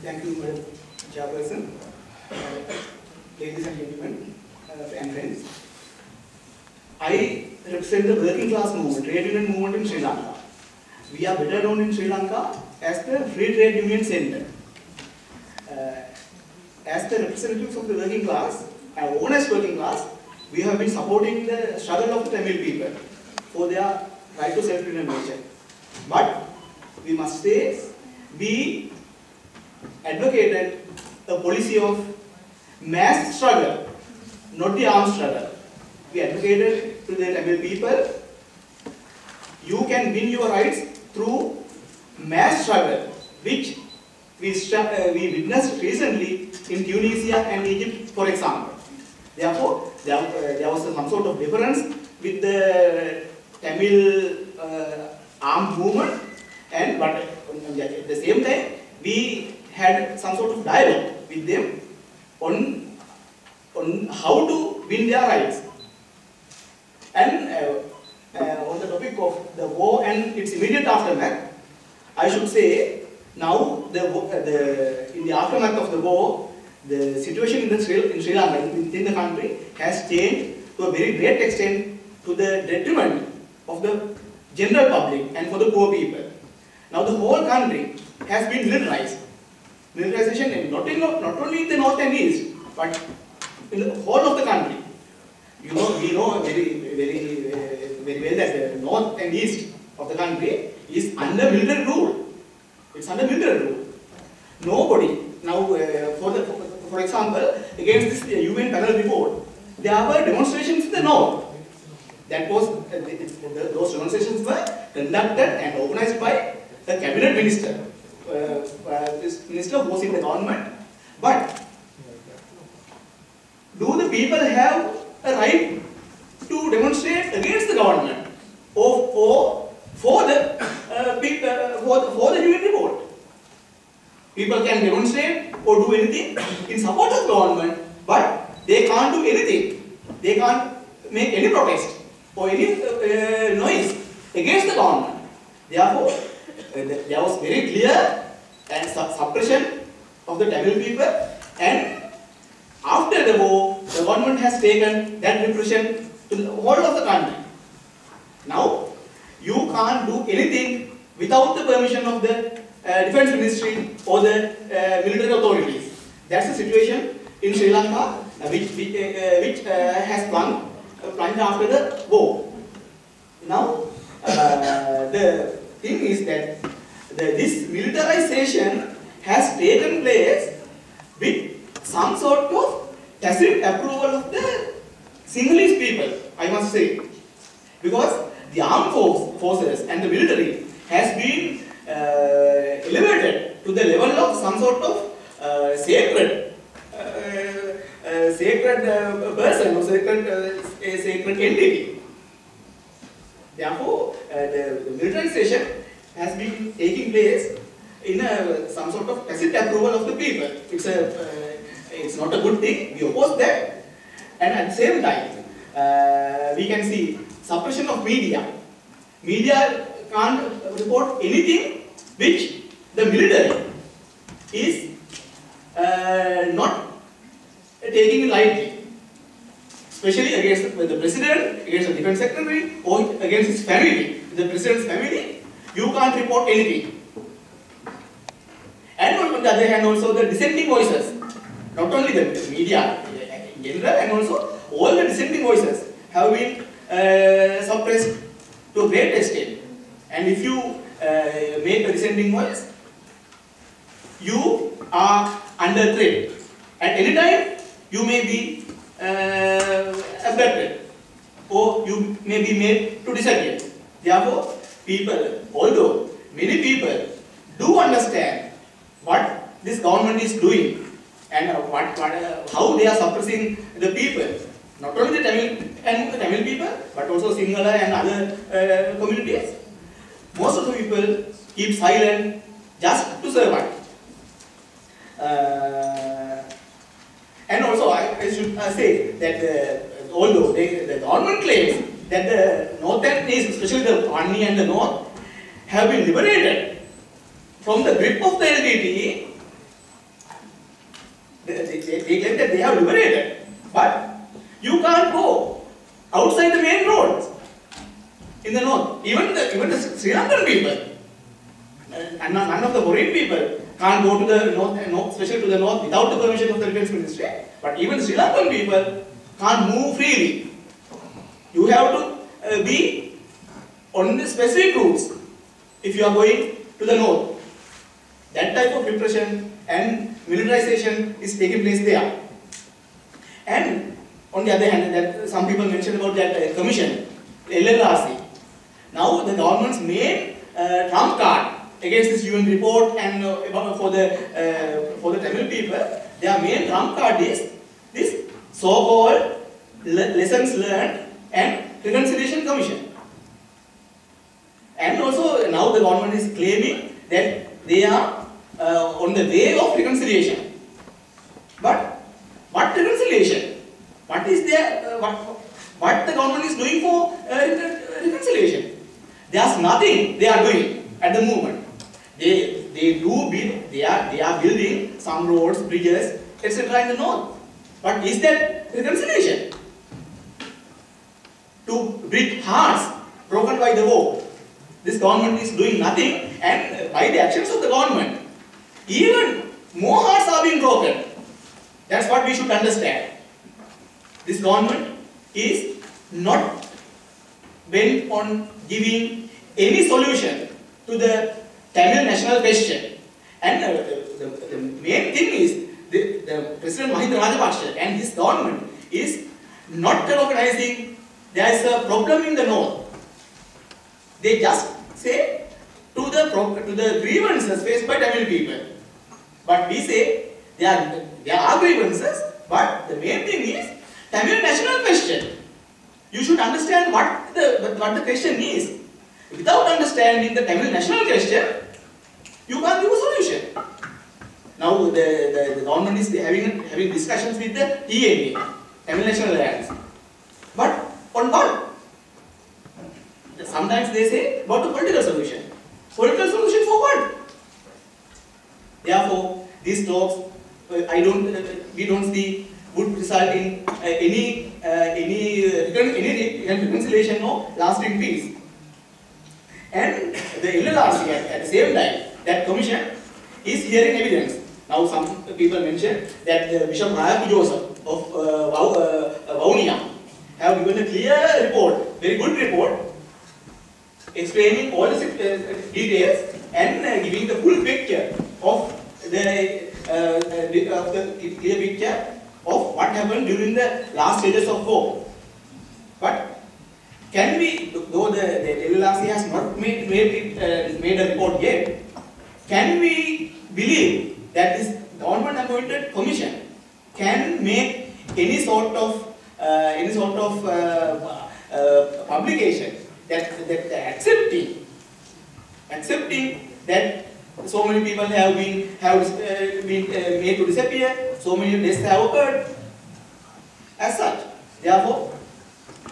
Thank you, Madam Chairperson, ladies and gentlemen, and friends. I represent the working class movement, trade union movement in Sri Lanka. We are better known in Sri Lanka as the Free Trade Union Centre. As the representatives of the working class, honest working class, we have been supporting the struggle of the Tamil people for their right to self-determination. But we must say, we advocated a policy of mass struggle, not the armed struggle. We advocated to the Tamil people, you can win your rights through mass struggle, which we witnessed recently in Tunisia and Egypt, for example. Therefore, there was some sort of difference with the Tamil armed movement, but at the same time, we had some sort of dialogue with them on how to win their rights. And on the topic of the war and its immediate aftermath, I should say, now in the aftermath of the war, the situation in Sri Lanka, within the country, has changed to a very great extent to the detriment of the general public and for the poor people. Now the whole country has been militarized. Militarization not only in the north and east, but in the whole of the country. We know very well that the north and east of the country is under military rule. It's under military rule. Nobody now, for example, against this UN panel report, there were demonstrations in the north. That was those demonstrations were conducted and organized by the cabinet minister. This minister was in the government. But do the people have a right to demonstrate against the government or for the UN report? People can demonstrate or do anything in support of government, but they can't do anything. They can't make any protest or any noise against the government. Therefore, there was very clear and suppression of the Tamil people, and after the war, the government has taken that repression to the whole of the country. Now, you can't do anything without the permission of the Defense Ministry or the military authorities. That's the situation in Sri Lanka, which has plunged after the war. Now, the thing is that this militarization has taken place with some sort of tacit approval of the Sinhalese people, I must say. Because the armed forces and the military has been elevated to the level of some sort of sacred person or sacred entity. Therefore, the militarization has been taking place in some sort of tacit approval of the people. It's not a good thing. We oppose that. And at the same time, we can see suppression of media. Media can't report anything which the military is not taking lightly, especially against the president, against the defense secretary, or against his family. The president's family, you can't report anything. And on the other hand, also the dissenting voices, not only the media in general, and also all the dissenting voices have been suppressed to a great extent. And if you make a dissenting voice, you are under threat. At any time, you may be abducted or you may be made to disappear. Therefore, although many people do understand what this government is doing and how they are suppressing the people, not only the Tamil people, but also Sinhala and other communities, most of the people keep silent just to survive. And also, I should say that although the government claims that the north and east, especially the Pani and the north, have been liberated from the grip of the LTTE, they claim that they have liberated. But you can't go outside the main roads in the north. Even the Sri Lankan people, and none of the foreign people can't go to the north, especially to the north, without the permission of the Defence Ministry. But even Sri Lankan people can't move freely. You have to be on the specific routes if you are going to the north. That type of repression and militarization is taking place there. And on the other hand, that some people mentioned about that commission, LLRC. Now the government's main trump card against this UN report and for the Tamil people, their main trump card is this so-called lessons learned and reconciliation commission. And also now the government is claiming that they are on the way of reconciliation. But what reconciliation? What is their what the government is doing for reconciliation? There's nothing they are doing at the moment. They are building some roads, bridges, etc. in the north. But is that reconciliation? To bridge hearts broken by the war. This government is doing nothing, and by the actions of the government, even more hearts are being broken. That's what we should understand. This government is not bent on giving any solution to the Tamil national question. And the main thing is, the President Mahinda Rajapaksa and his government is not recognizing there is a problem in the north. They just say to the grievances faced by Tamil people. But we say there are grievances, but the main thing is Tamil national question. You should understand what the question is. Without understanding the Tamil national question, you can't give a solution. Now the government is having discussions with the TNA, Tamil National Alliance. But on what? Sometimes they say about the political solution. Political solution for what? Therefore, these talks, we don't see would result in any reconciliation or lasting peace. And the LLRC at the same time, that commission is hearing evidence. Now some people mention that Bishop Raya Joseph of Vaunia have given a clear report, very good report, explaining all the details and giving the full picture of the clear picture of what happened during the last stages of war. But can we, though the LLRC has not made a report yet, can we believe that this government-appointed commission can make any sort of publication that accepting that so many people have been made to disappear, so many deaths have occurred. As such, therefore,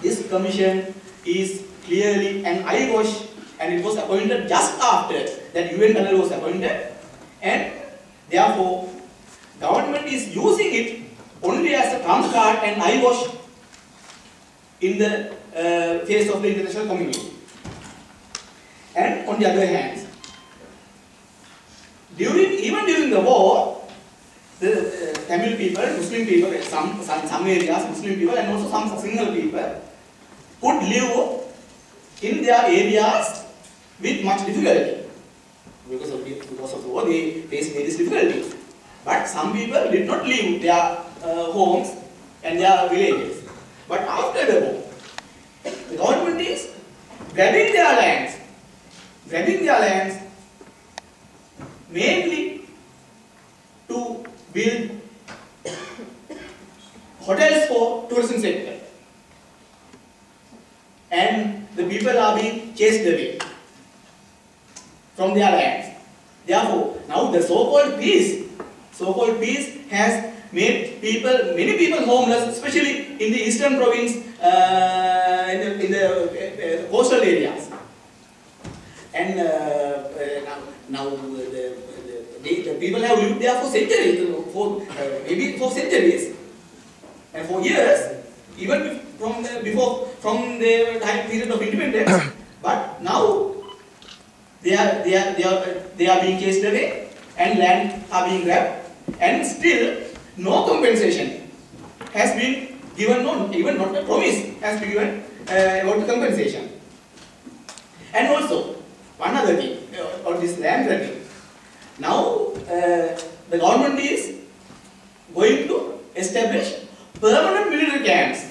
this commission is clearly an eyewash, and it was appointed just after that UN panel was appointed, and therefore, government is using it only as a trump card and eyewash in the face of the international community. And on the other hand, even during the war, the Tamil people, Muslim people, some areas, Muslim people, and also some single people could live in their areas with much difficulty. Because of the war, they faced various difficulties. But some people did not leave their homes and their villages. But after the war, the government is grabbing their lands mainly to build hotels for tourism sector. And the people are being chased away from their lands. Therefore, now the so-called peace has made many people homeless, especially in the eastern province, in the coastal areas. And now the the people have lived there for centuries, maybe for centuries, and for years, even from the time period of independence. But now they are being chased away, and land are being grabbed, and still no compensation has been given. No, even not a promise has been given about the compensation. And also one other thing on this land grabbing. Now the government is going to establish permanent military camps.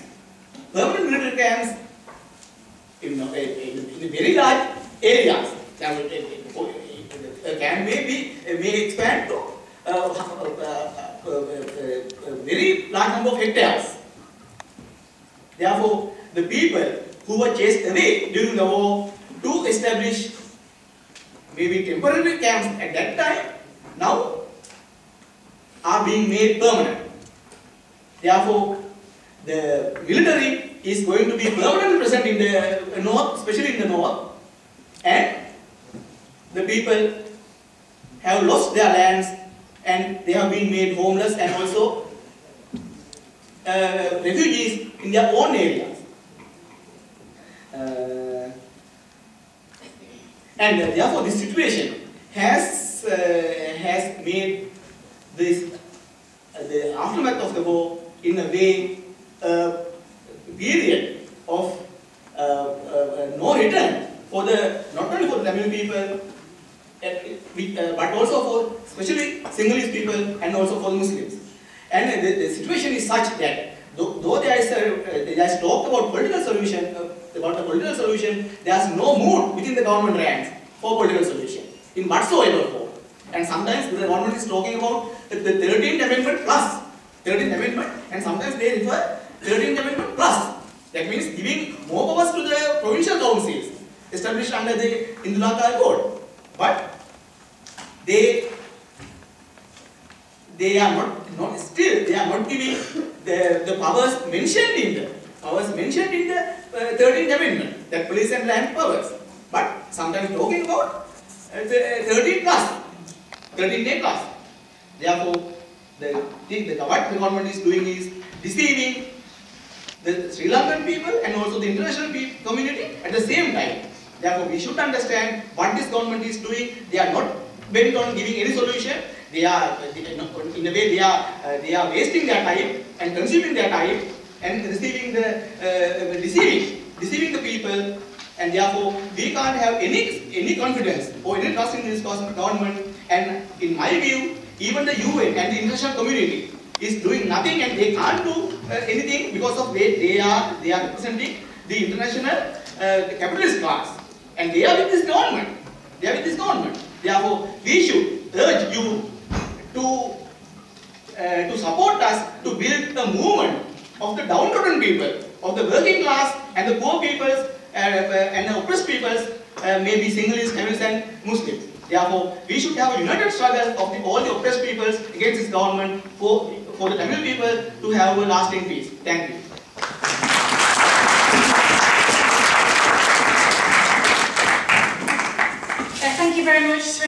Permanent military camps in very large areas. A camp may expand to a very large number of hectares. Therefore, the people who were chased away during the war to establish maybe temporary camps at that time, now are being made permanent. Therefore, the military is going to be permanently present in the north, especially in the north, and the people have lost their lands and they have been made homeless and also refugees in their own areas. And therefore, this situation has made this the aftermath of the war in a way a period of no return for not only for the Tamil people, but also for especially Sinhalese people and also for the Muslims. And the situation is such that though there is talk about political solution, there is no mood within the government ranks for political solution in whatsoever form. And sometimes the government is talking about the 13th Amendment plus 13th Amendment, and sometimes they refer 13th Amendment plus. That means giving more powers to the provincial councils established under the Indulaka Code. But they are not giving the powers mentioned in the 13th Amendment, that police and land powers. But sometimes talking about the 13 plus, 13A plus. Therefore, what the government is doing is deceiving the Sri Lankan people and also the international community at the same time. Therefore, we should understand what this government is doing. They are not bent on giving any solution. They are, in a way, they are wasting their time and consuming their time and deceiving the people. And therefore, we can't have any confidence or any trust in this government. And in my view, even the UN and the international community is doing nothing, and they can't do anything because of they are representing the international capitalist class, and they are with this government. Therefore, we should urge you to support us to build the movement of the downtrodden people, of the working class and the poor peoples and the oppressed peoples, maybe Sinhalese, Tamils and Muslims. Therefore, we should have a united struggle of all the oppressed peoples against this government for the Tamil people to have a lasting peace. Thank you. Thank you very much.